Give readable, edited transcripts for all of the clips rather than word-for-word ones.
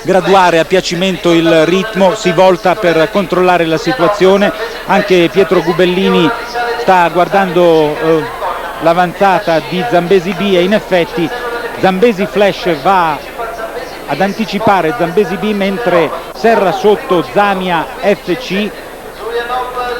graduare a piacimento il ritmo, si volta per controllare la situazione. Anche Pietro Gubellini sta guardando l'avanzata di Zambesi B e in effetti Zambesi Flash va ad anticipare Zambesi B mentre serra sotto Zamia FC,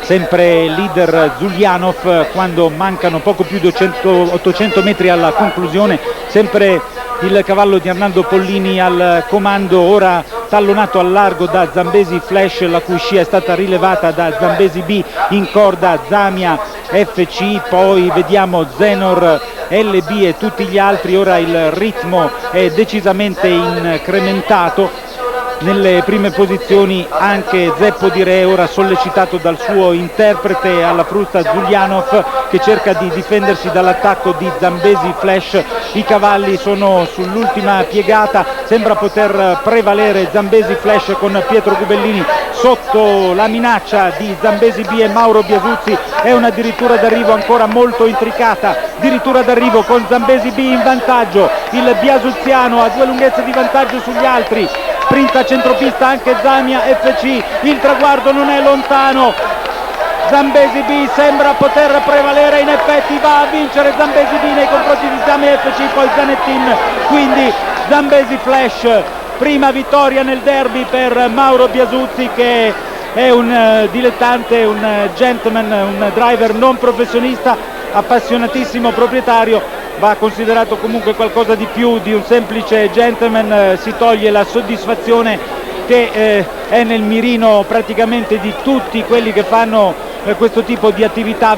sempre leader Zulianov quando mancano poco più di 800 metri alla conclusione, sempre il cavallo di Arnaldo Pollini al comando, ora tallonato al largo da Zambesi Flash, la cui scia è stata rilevata da Zambesi B, in corda Zamia FC, poi vediamo Zenor LB e tutti gli altri. Ora il ritmo è decisamente incrementato. Nelle prime posizioni anche Zeppo Di Re, ora sollecitato dal suo interprete alla frusta Zulianov, che cerca di difendersi dall'attacco di Zambesi Flash. I cavalli sono sull'ultima piegata, sembra poter prevalere Zambesi Flash con Pietro Gubellini sotto la minaccia di Zambesi B e Mauro Biasuzzi. È una dirittura d'arrivo ancora molto intricata, dirittura d'arrivo con Zambesi B in vantaggio, il biasuziano a 2 lunghezze di vantaggio sugli altri. Sprinta centropista anche Zamia FC, il traguardo non è lontano, Zambesi B sembra poter prevalere, in effetti va a vincere Zambesi B nei confronti di Zamia FC, poi Zanettin, quindi Zambesi Flash, prima vittoria nel derby per Mauro Biasuzzi, che è un dilettante, un gentleman, un driver non professionista, appassionatissimo proprietario. Va considerato comunque qualcosa di più di un semplice gentleman, si toglie la soddisfazione che è nel mirino praticamente di tutti quelli che fanno questo tipo di attività.